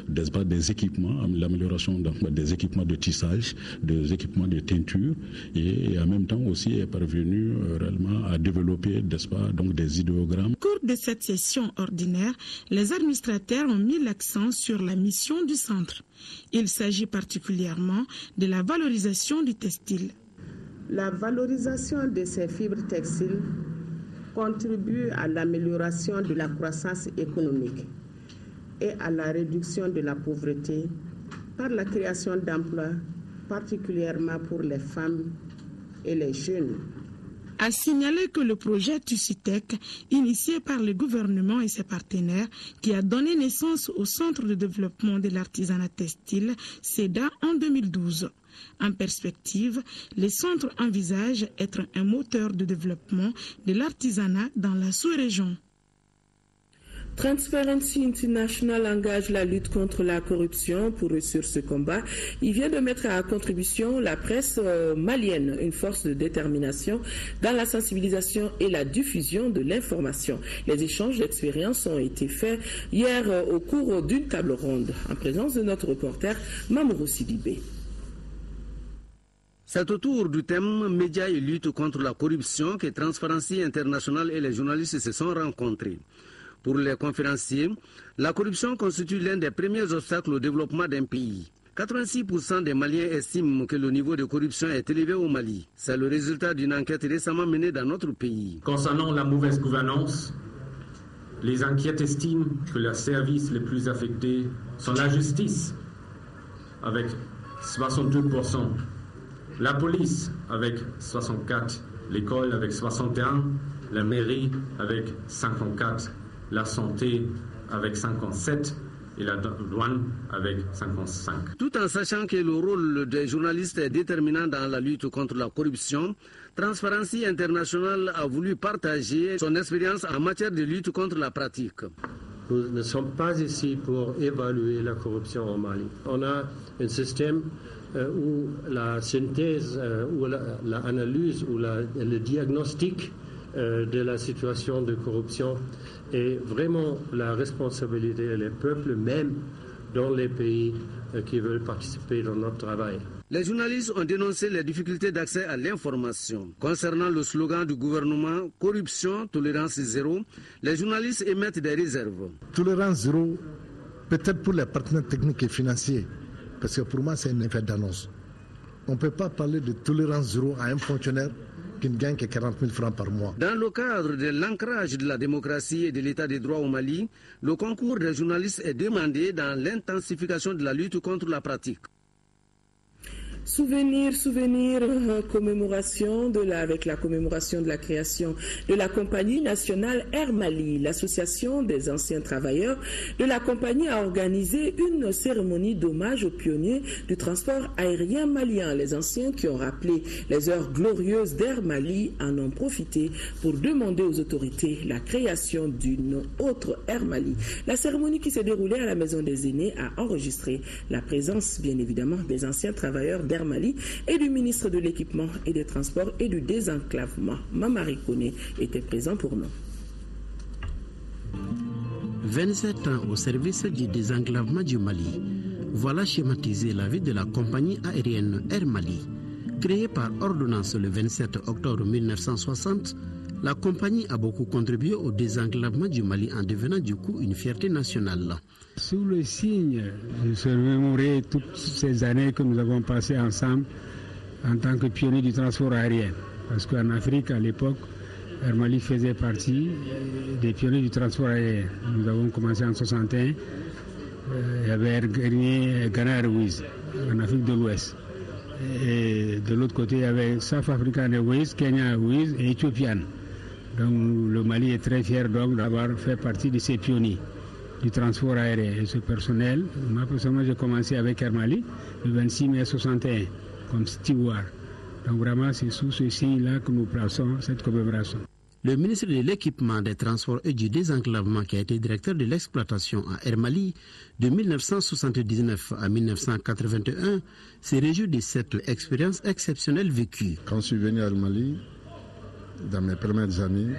des équipements, l'amélioration des équipements de tissage, des équipements de teinture, et en même temps aussi est parvenu réellement à développer, n'est-ce pas, donc des idéogrammes. Au cours de cette session ordinaire, les administrateurs ont mis l'accent sur la mission du centre. Il s'agit particulièrement de la valorisation du textile. La valorisation de ces fibres textiles contribue à l'amélioration de la croissance économique et à la réduction de la pauvreté par la création d'emplois, particulièrement pour les femmes et les jeunes. A signaler que le projet Tucitec, initié par le gouvernement et ses partenaires, qui a donné naissance au Centre de développement de l'artisanat textile, CEDA, en 2012. En perspective, le centre envisage être un moteur de développement de l'artisanat dans la sous-région. Transparency International engage la lutte contre la corruption. Pour réussir ce combat, il vient de mettre à contribution la presse malienne, une force de détermination dans la sensibilisation et la diffusion de l'information. Les échanges d'expériences ont été faits hier au cours d'une table ronde, en présence de notre reporter Mamourou Sidibé. C'est autour du thème médias et lutte contre la corruption que Transparency International et les journalistes se sont rencontrés. Pour les conférenciers, la corruption constitue l'un des premiers obstacles au développement d'un pays. 86% des Maliens estiment que le niveau de corruption est élevé au Mali. C'est le résultat d'une enquête récemment menée dans notre pays. Concernant la mauvaise gouvernance, les enquêtes estiment que les services les plus affectés sont la justice, avec 62%, la police avec 64%, l'école avec 61%, la mairie avec 54%, la santé avec 57% et la douane avec 55%. Tout en sachant que le rôle des journalistes est déterminant dans la lutte contre la corruption, Transparency International a voulu partager son expérience en matière de lutte contre la pratique. Nous ne sommes pas ici pour évaluer la corruption au Mali. On a un système où la synthèse, où l'analyse, où le diagnostic de la situation de corruption est vraiment la responsabilité des peuples, même dans les pays qui veulent participer dans notre travail. Les journalistes ont dénoncé les difficultés d'accès à l'information. Concernant le slogan du gouvernement « Corruption, tolérance zéro », les journalistes émettent des réserves. Tolérance zéro, peut-être pour les partenaires techniques et financiers, parce que pour moi c'est un effet d'annonce. On ne peut pas parler de tolérance zéro à un fonctionnaire qui ne gagnent que 40 000 francs par mois. Dans le cadre de l'ancrage de la démocratie et de l'état des droits au Mali, le concours des journalistes est demandé dans l'intensification de la lutte contre la pratique. Commémoration avec la commémoration de la création de la compagnie nationale Air Mali. L'association des anciens travailleurs de la compagnie a organisé une cérémonie d'hommage aux pionniers du transport aérien malien. Les anciens qui ont rappelé les heures glorieuses d'Air Mali en ont profité pour demander aux autorités la création d'une autre Air Mali. La cérémonie qui s'est déroulée à la Maison des Aînés a enregistré la présence, bien évidemment, des anciens travailleurs d'Air Mali et du ministre de l'Équipement et des Transports et du Désenclavement. Mamari Kone était présent pour nous. 27 ans au service du désenclavement du Mali. Voilà schématisé la vie de la compagnie aérienne Air Mali. Créée par ordonnance le 27 octobre 1960, la compagnie a beaucoup contribué au désenclavement du Mali en devenant du coup une fierté nationale. Sous le signe de se remémorer toutes ces années que nous avons passées ensemble en tant que pionniers du transport aérien. Parce qu'en Afrique, à l'époque, Air Mali faisait partie des pionniers du transport aérien. Nous avons commencé en 61. Il y avait Ghana Airways en Afrique de l'Ouest. Et de l'autre côté, il y avait South African Airways, Kenya Airways et Ethiopian. Donc le Mali est très fier d'avoir fait partie de ces pionniers du transport aérien. Et ce personnel, moi personnellement j'ai commencé avec Air Mali le 26 mai 61 comme steward. Donc vraiment c'est sous ce signe-là que nous plaçons cette commémoration. Le ministre de l'Équipement, des Transports et du Désenclavement, qui a été directeur de l'exploitation à Air Mali de 1979 à 1981, s'est réjoui de cette expérience exceptionnelle vécue. Quand je suis venu à Air Mali, dans mes premières années,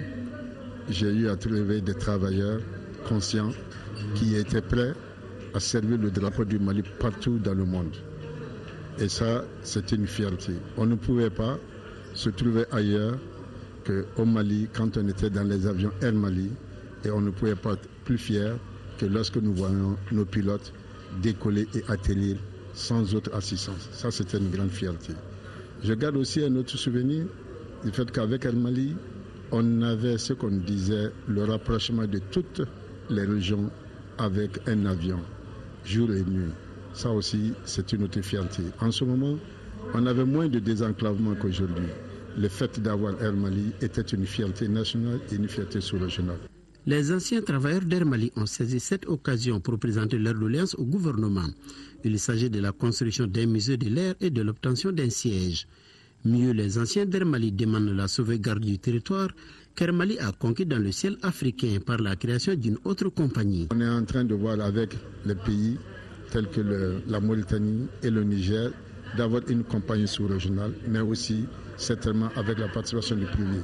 j'ai eu à trouver des travailleurs conscients qui étaient prêts à servir le drapeau du Mali partout dans le monde. Et ça, c'était une fierté. On ne pouvait pas se trouver ailleurs qu'au Mali, quand on était dans les avions Air Mali, et on ne pouvait pas être plus fier que lorsque nous voyons nos pilotes décoller et atterrir sans autre assistance. Ça, c'était une grande fierté. Je garde aussi un autre souvenir du fait qu'avec Air Mali, on avait ce qu'on disait le rapprochement de toutes les régions avec un avion, jour et nuit. Ça aussi, c'est une autre fierté. En ce moment, on avait moins de désenclavement qu'aujourd'hui. Le fait d'avoir Air Mali était une fierté nationale et une fierté sous-régionale. Les anciens travailleurs d'Air Mali ont saisi cette occasion pour présenter leur doléance au gouvernement. Il s'agit de la construction d'un musée de l'air et de l'obtention d'un siège. Mieux, les anciens d'Air Mali demandent la sauvegarde du territoire qu'Air Mali a conquis dans le ciel africain par la création d'une autre compagnie. On est en train de voir avec les pays tels que la Mauritanie et le Niger d'avoir une compagnie sous-régionale, mais aussi certainement avec la participation du privé.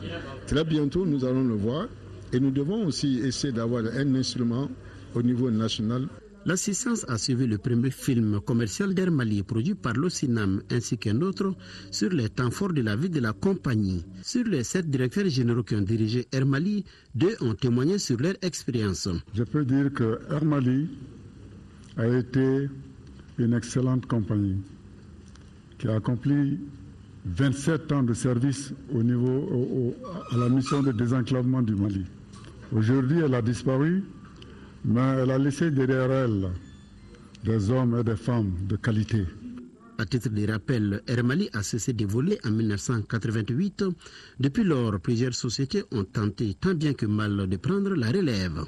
Très bientôt, nous allons le voir et nous devons aussi essayer d'avoir un instrument au niveau national. L'assistance a suivi le premier film commercial d'Air Mali produit par l'Ocinam ainsi qu'un autre sur les temps forts de la vie de la compagnie. Sur les 7 directeurs généraux qui ont dirigé Air Mali, 2 ont témoigné sur leur expérience. Je peux dire que Air Mali a été une excellente compagnie qui a accompli 27 ans de service à la mission de désenclavement du Mali. Aujourd'hui, elle a disparu, mais elle a laissé derrière elle des hommes et des femmes de qualité. À titre de rappel, Air Mali a cessé de voler en 1988. Depuis lors, plusieurs sociétés ont tenté tant bien que mal de prendre la relève.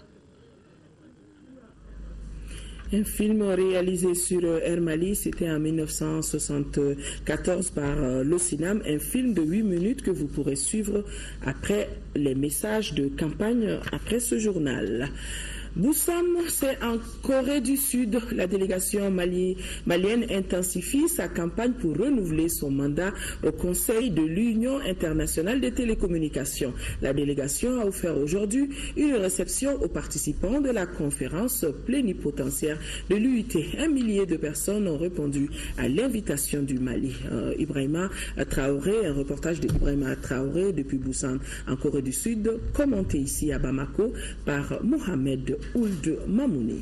Un film réalisé sur Air Mali, c'était en 1974 par l'Ocinam, un film de 8 minutes que vous pourrez suivre après les messages de campagne après ce journal. Boussam, c'est en Corée du Sud. La délégation malienne intensifie sa campagne pour renouveler son mandat au Conseil de l'Union internationale des télécommunications. La délégation a offert aujourd'hui une réception aux participants de la conférence plénipotentiaire de l'UIT. 1 millier de personnes ont répondu à l'invitation du Mali. Ibrahima Traoré, un reportage d'Ibrahima Traoré depuis Boussam en Corée du Sud, commenté ici à Bamako par Mohamed Ould Mamouni.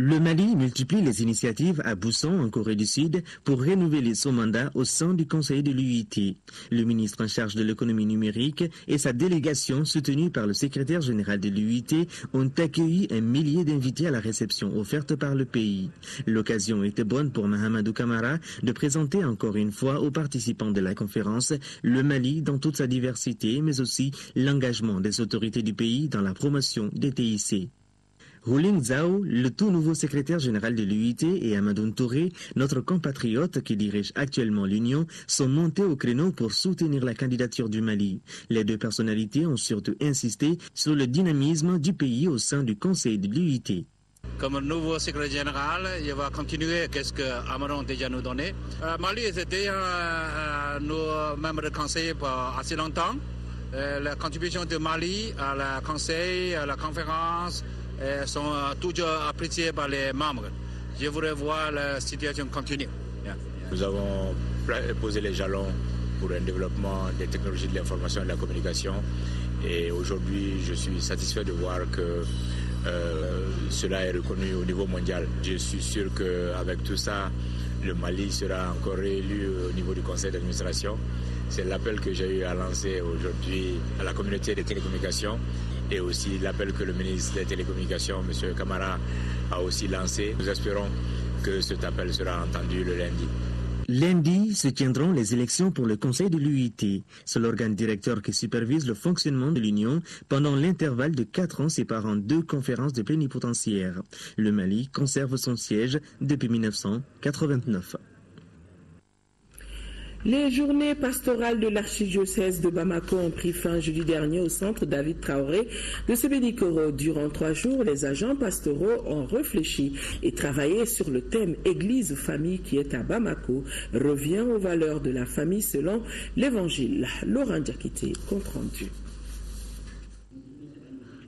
Le Mali multiplie les initiatives à Bousson, en Corée du Sud, pour renouveler son mandat au sein du Conseil de l'UIT. Le ministre en charge de l'économie numérique et sa délégation, soutenue par le secrétaire général de l'UIT, ont accueilli un millier d'invités à la réception offerte par le pays. L'occasion était bonne pour Mahamadou Camara de présenter encore une fois aux participants de la conférence le Mali dans toute sa diversité, mais aussi l'engagement des autorités du pays dans la promotion des TIC. Rouling Zhao, le tout nouveau secrétaire général de l'UIT, et Amadou Touré, notre compatriote qui dirige actuellement l'Union, sont montés au créneau pour soutenir la candidature du Mali. Les deux personnalités ont surtout insisté sur le dynamisme du pays au sein du Conseil de l'UIT. Comme nouveau secrétaire général, il va continuer ce que Amadou déjà nous donné. Mali était nos membres du Conseil pour assez longtemps. La contribution de Mali à la Conseil, à la conférence, sont toujours appréciés par les membres. Je voudrais voir la situation continuer. Nous avons posé les jalons pour un développement des technologies de l'information et de la communication. Et aujourd'hui, je suis satisfait de voir que cela est reconnu au niveau mondial. Je suis sûr qu'avec tout ça, le Mali sera encore réélu au niveau du conseil d'administration. C'est l'appel que j'ai eu à lancer aujourd'hui à la communauté des télécommunications et aussi l'appel que le ministre des Télécommunications, M. Camara, a aussi lancé. Nous espérons que cet appel sera entendu le lundi. Lundi se tiendront les élections pour le Conseil de l'UIT. C'est l'organe directeur qui supervise le fonctionnement de l'Union pendant l'intervalle de 4 ans séparant 2 conférences de plénipotentiaires. Le Mali conserve son siège depuis 1989. Les journées pastorales de l'archidiocèse de Bamako ont pris fin jeudi dernier au centre David Traoré de Sébédikoro. Durant 3 jours, les agents pastoraux ont réfléchi et travaillé sur le thème Église-famille qui est à Bamako, revient aux valeurs de la famille selon l'Évangile. Laurent Diakité, compte rendu.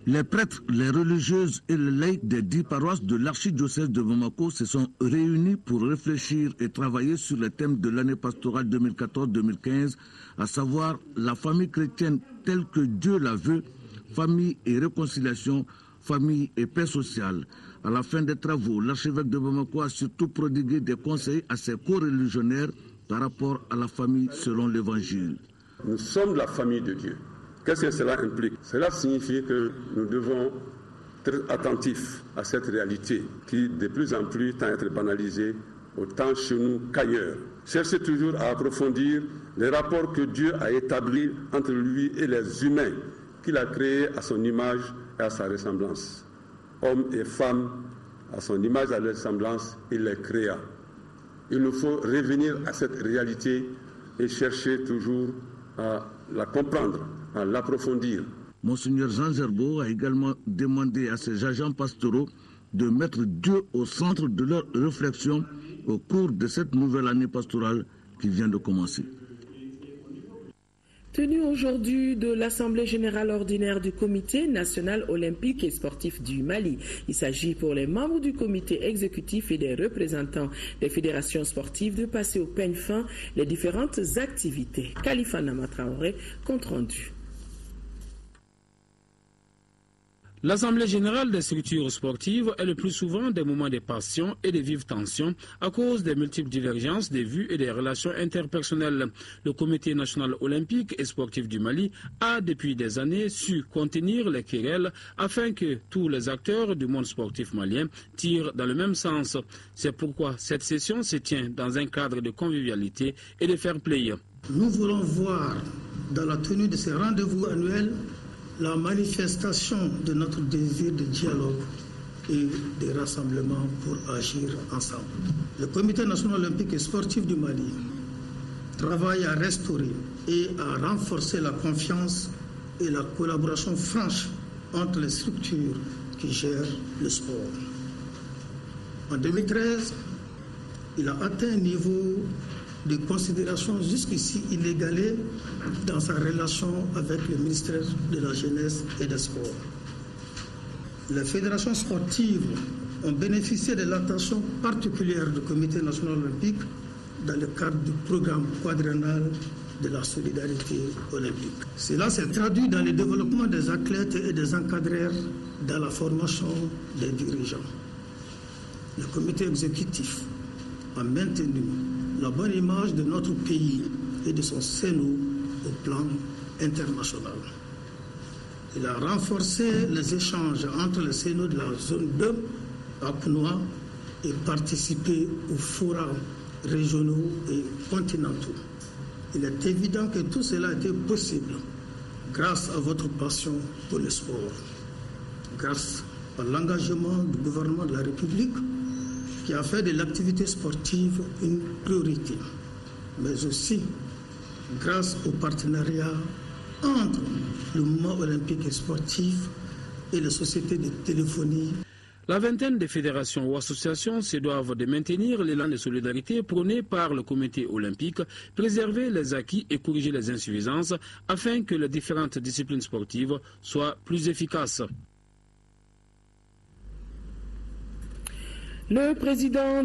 Les prêtres, les religieuses et les laïcs des 10 paroisses de l'archidiocèse de Bamako se sont réunis pour réfléchir et travailler sur le thème de l'année pastorale 2014-2015, à savoir la famille chrétienne telle que Dieu la veut, famille et réconciliation, famille et paix sociale. À la fin des travaux, l'archevêque de Bamako a surtout prodigué des conseils à ses co-religionnaires par rapport à la famille selon l'Évangile. Nous sommes la famille de Dieu. Qu'est-ce que cela implique? Cela signifie que nous devons être attentifs à cette réalité qui de plus en plus tend à être banalisée autant chez nous qu'ailleurs. Cherchez toujours à approfondir les rapports que Dieu a établis entre lui et les humains qu'il a créés à son image et à sa ressemblance. Hommes et femmes, à son image et à leur ressemblance, il les créa. Il nous faut revenir à cette réalité et chercher toujours à la comprendre, à l'approfondir. Monseigneur Jean Zerbo a également demandé à ses agents pastoraux de mettre Dieu au centre de leur réflexion au cours de cette nouvelle année pastorale qui vient de commencer. Tenue aujourd'hui de l'Assemblée générale ordinaire du Comité national olympique et sportif du Mali. Il s'agit pour les membres du comité exécutif et des représentants des fédérations sportives de passer au peigne fin les différentes activités. Khalifa Nama Traoré, compte rendu. L'Assemblée générale des structures sportives est le plus souvent des moments de passion et de vives tensions à cause des multiples divergences des vues et des relations interpersonnelles. Le Comité national olympique et sportif du Mali a depuis des années su contenir les querelles afin que tous les acteurs du monde sportif malien tirent dans le même sens. C'est pourquoi cette session se tient dans un cadre de convivialité et de fair play. Nous voulons voir dans la tenue de ces rendez-vous annuels la manifestation de notre désir de dialogue et de rassemblement pour agir ensemble. Le Comité national olympique et sportif du Mali travaille à restaurer et à renforcer la confiance et la collaboration franche entre les structures qui gèrent le sport. En 2013, il a atteint un niveau de considération jusqu'ici inégalée dans sa relation avec le ministère de la Jeunesse et des Sports. Les fédérations sportives ont bénéficié de l'attention particulière du Comité national olympique dans le cadre du programme quadriennal de la solidarité olympique. Cela s'est traduit dans le développement des athlètes et des encadreurs dans la formation des dirigeants. le comité exécutif a maintenu la bonne image de notre pays et de son Sénat au plan international. Il a renforcé les échanges entre les Sénats de la zone 2 à Punoa et participé aux forums régionaux et continentaux. Il est évident que tout cela a été possible grâce à votre passion pour le sport, grâce à l'engagement du gouvernement de la République qui a fait de l'activité sportive une priorité, mais aussi grâce au partenariat entre le mouvement olympique et sportif et les sociétés de téléphonie. La vingtaine de fédérations ou associations se doivent de maintenir l'élan de solidarité prôné par le comité olympique, préserver les acquis et corriger les insuffisances afin que les différentes disciplines sportives soient plus efficaces. Le président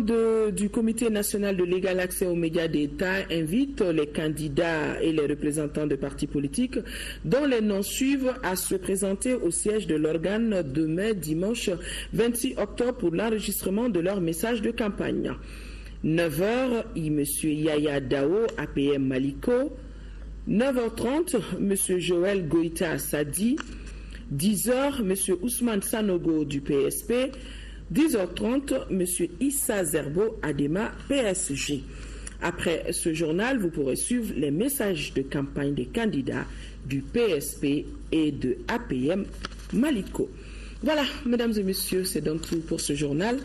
du Comité national de l'égal accès aux médias d'État invite les candidats et les représentants de partis politiques dont les noms suivent à se présenter au siège de l'organe demain dimanche 26 octobre pour l'enregistrement de leur message de campagne. 9h, M. Yaya Dao, APM Maliko. 9h30, M. Joël Goïta Sadi. 10h, M. Ousmane Sanogo du PSP. 10h30, M. Issa Zerbo Adema, PSG. Après ce journal, vous pourrez suivre les messages de campagne des candidats du PSP et de APM Maliko. Voilà, mesdames et messieurs, c'est donc tout pour ce journal.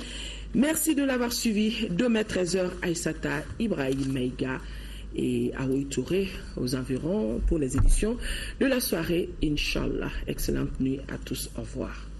Merci de l'avoir suivi. Demain 13h, Aïssata Ibrahim Meiga et Aoui Touré aux environs pour les éditions de la soirée, Inch'Allah. Excellente nuit à tous. Au revoir.